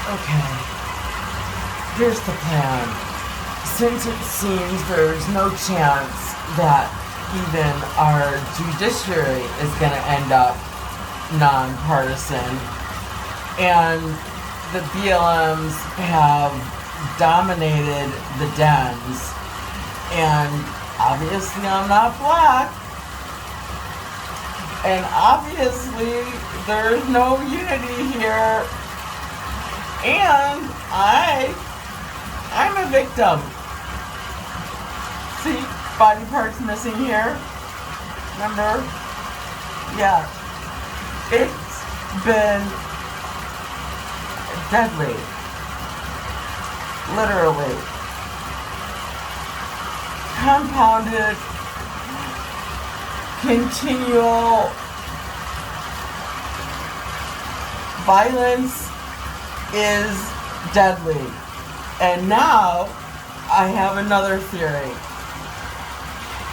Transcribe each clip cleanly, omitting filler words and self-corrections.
Okay, here's the plan. Since it seems there's no chance that even our judiciary is going to end up nonpartisan, and the BLMs have dominated the Dems, and obviously I'm not black, and obviously there's no unity here, and I'm a victim. See, body parts missing here. Remember? Yeah. It's been deadly. Literally. Compounded, continual violence is deadly. And now I have another theory.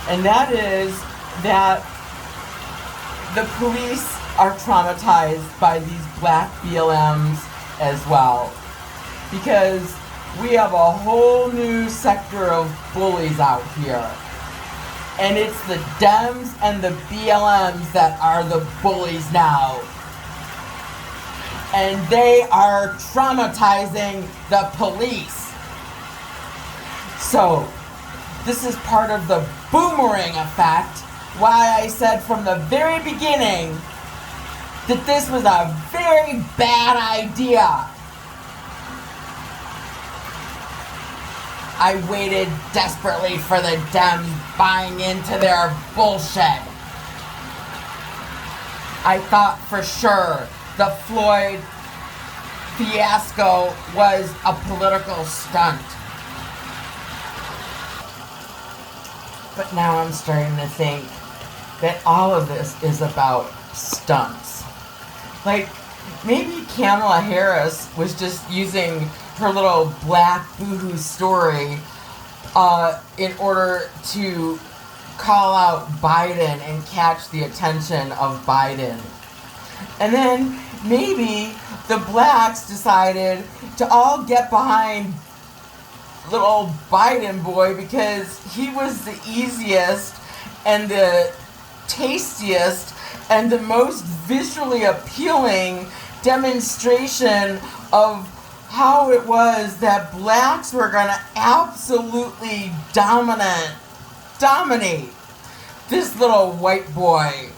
And that is that the police are traumatized by these black BLMs as well. Because we have a whole new sector of bullies out here. And it's the Dems and the BLMs that are the bullies now. And they are traumatizing the police. So, this is part of the boomerang effect, why I said from the very beginning that this was a very bad idea. I waited desperately for the Dems buying into their bullshit. I thought for sure the Floyd fiasco was a political stunt. But now I'm starting to think that all of this is about stunts. Like, maybe Kamala Harris was just using her little black boohoo story in order to call out Biden and catch the attention of Biden. And then maybe the blacks decided to all get behind little Biden boy because he was the easiest and the tastiest and the most visually appealing demonstration of how it was that blacks were gonna absolutely dominate this little white boy,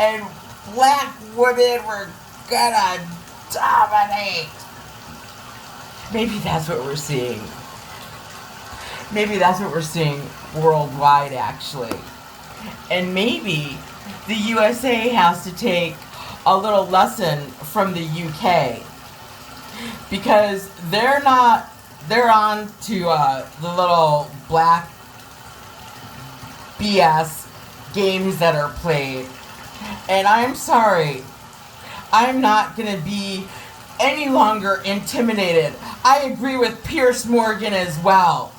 and black women were gonna dominate. Maybe that's what we're seeing. Maybe that's what we're seeing worldwide, actually. And maybe the USA has to take a little lesson from the UK. Because they're on to the little black BS games that are played. And I'm sorry, I'm not going to be any longer intimidated. I agree with Pierce Morgan as well.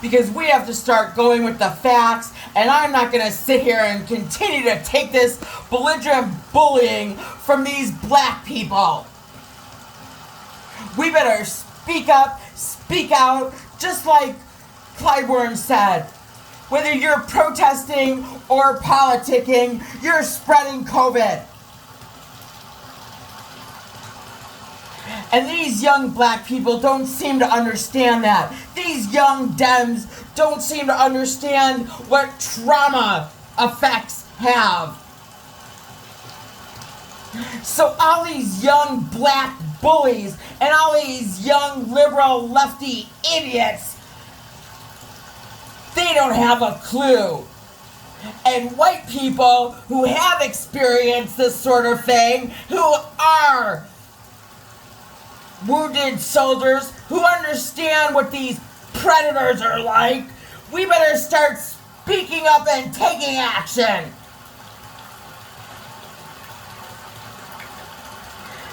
Because we have to start going with the facts, and I'm not going to sit here and continue to take this belligerent bullying from these black people. We better speak up, speak out, just like Clyburn said. Whether you're protesting or politicking, you're spreading COVID. And these young black people don't seem to understand that. These young Dems don't seem to understand what trauma effects have. So all these young black bullies and all these young liberal lefty idiots, they don't have a clue. And white people who have experienced this sort of thing, who are wounded soldiers, who understand what these predators are like, we better start speaking up and taking action.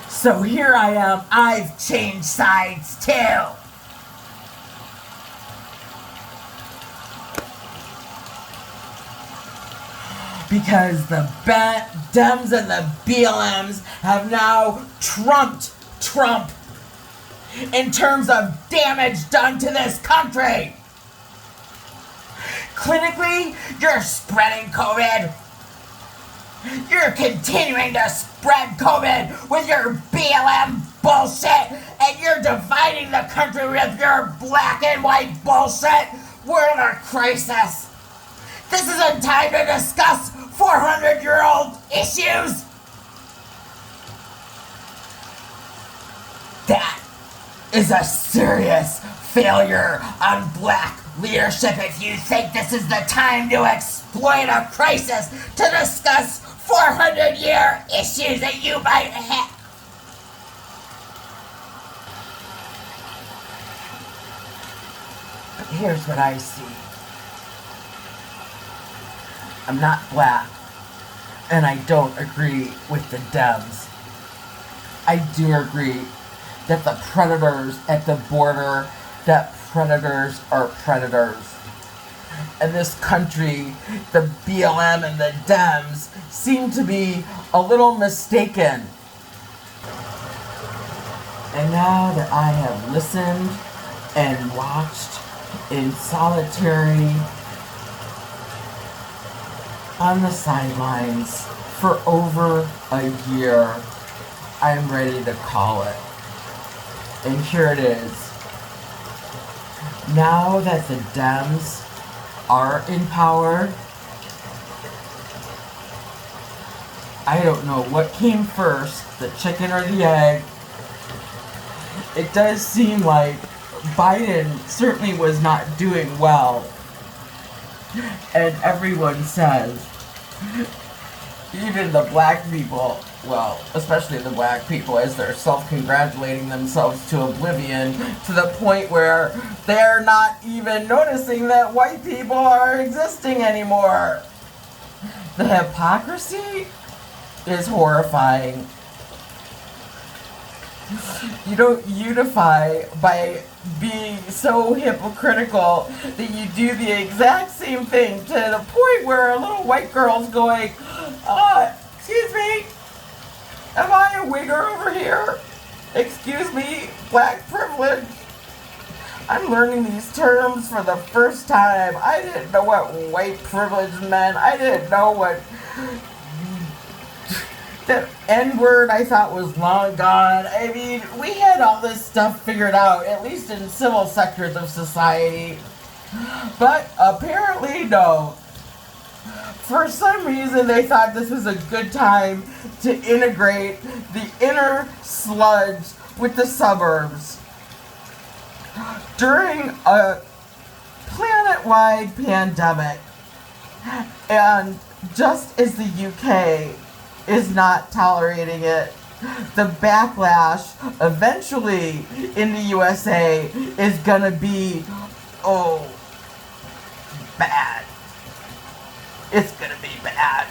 So here I am, I've changed sides too. Because the Dems and the BLMs have now trumped Trump in terms of damage done to this country. Clinically, you're spreading COVID. You're continuing to spread COVID with your BLM bullshit, and you're dividing the country with your black and white bullshit. We're in a crisis. This isn't time to discuss 400-year-old issues. That is a serious failure on black leadership if you think this is the time to exploit a crisis to discuss 400-year issues that you might have. But here's what I see. I'm not black, and I don't agree with the Dems. I do agree that the predators at the border, that predators are predators. In this country, the BLM and the Dems seem to be a little mistaken. And now that I have listened and watched in solitary on the sidelines for over a year, I'm ready to call it. And here it is. Now that the Dems are in power, I don't know what came first, the chicken or the egg. It does seem like Biden certainly was not doing well. And everyone says, even the black people, well, especially the black people, as they're self-congratulating themselves to oblivion, to the point where they're not even noticing that white people are existing anymore. The hypocrisy is horrifying. You don't unify by being so hypocritical that you do the exact same thing to the point where a little white girl's going, excuse me, am I a wigger over here? Excuse me, Black-Privelege. I'm learning these terms for the first time. I didn't know what white privilege meant. I didn't know what that N-word I thought was long gone. I mean, we had all this stuff figured out, at least in civil sectors of society. But apparently no. For some reason, they thought this was a good time to integrate the inner sludge with the suburbs. During a planet-wide pandemic, and just as the UK is not tolerating it, the backlash eventually in the USA is gonna be, bad. It's gonna be bad.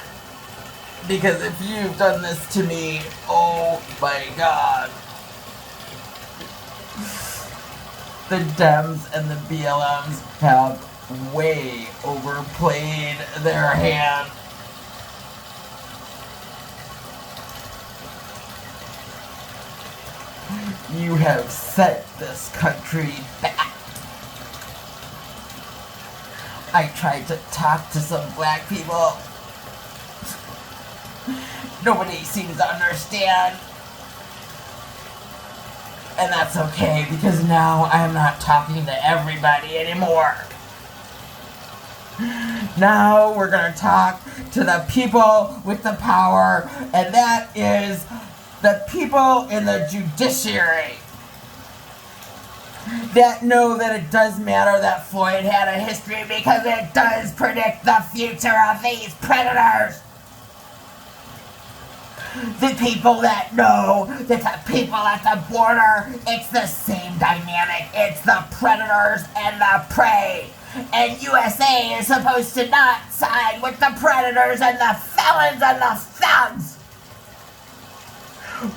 Because if you've done this to me, oh my God. The Dems and the BLMs have way overplayed their hand. You have set this country back. I tried to talk to some black people. Nobody seems to understand. And that's okay, because now I'm not talking to everybody anymore. Now we're going to talk to the people with the power, and that is the people in the judiciary that know that it does matter that Floyd had a history, because it does predict the future of these predators. The people that know that the people at the border, it's the same dynamic. It's the predators and the prey. And USA is supposed to not side with the predators and the felons and the thugs.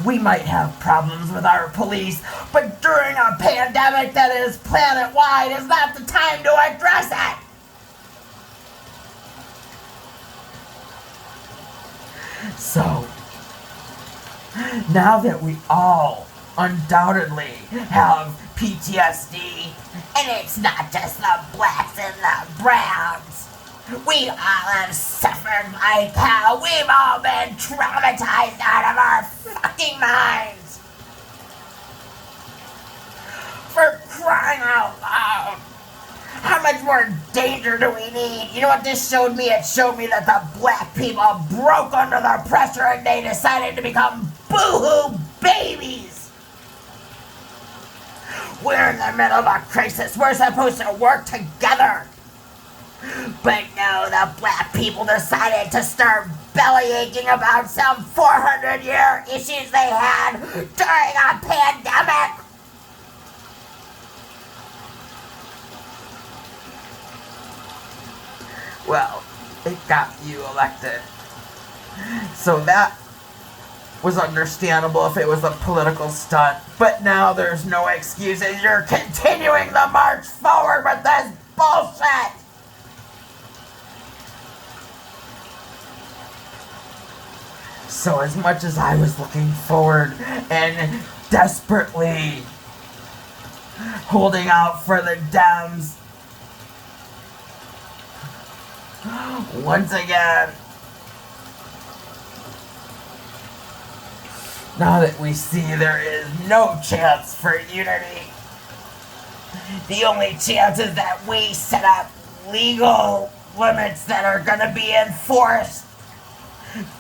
We might have problems with our police, but during a pandemic that is planet-wide is not the time to address it. So, now that we all undoubtedly have PTSD. And it's not just the blacks and the browns. We all have suffered like hell. We've all been traumatized out of our fucking minds. For crying out loud. How much more danger do we need? You know what this showed me? It showed me that the black people broke under the pressure and they decided to become boo-hoo babies. We're in the middle of a crisis. We're supposed to work together. But no, the black people decided to start bellyaching about some 400-year issues they had during a pandemic. Well, it got you elected. So that was understandable if it was a political stunt. But now there's no excuses. You're continuing the march forward with this bullshit. So as much as I was looking forward and desperately holding out for the Dems, once again, now that we see there is no chance for unity, the only chance is that we set up legal limits that are going to be enforced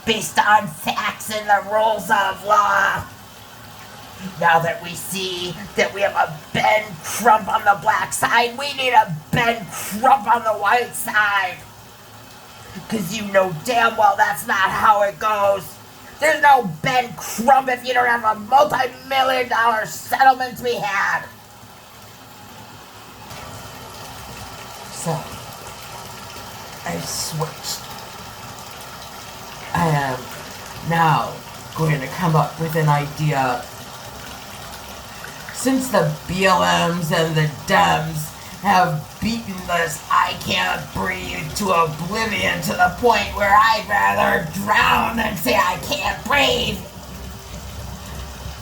based on facts and the rules of law. Now that we see that we have a Ben Crump on the black side, we need a Ben Crump on the white side. Because you know damn well that's not how it goes. There's no Ben Crump if you don't have a multi-million-dollar settlements we had. So, I switched. I am now going to come up with an idea. Since the BLMs and the Dems have beaten this I can't breathe to oblivion to the point where I'd rather drown than say I can't breathe,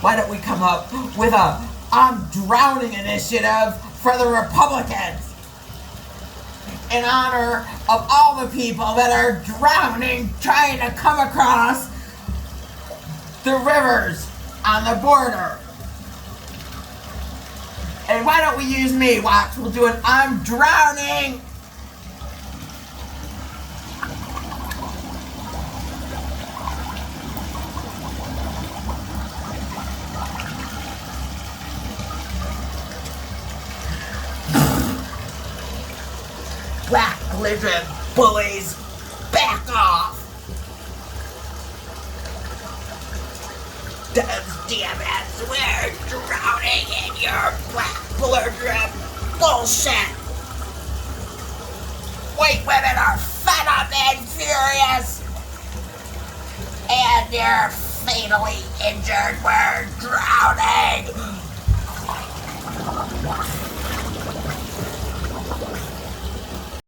why don't we come up with a I'm drowning initiative for the Republicans in honor of all the people that are drowning trying to come across the rivers on the border. And why don't we use me? Watch, we'll do an I'm drowning. Black-Privelege bullies, back off. Damn it, we're drowning in your Black-Privelege bullshit. White women are fed up and furious. And they're fatally injured. We're drowning.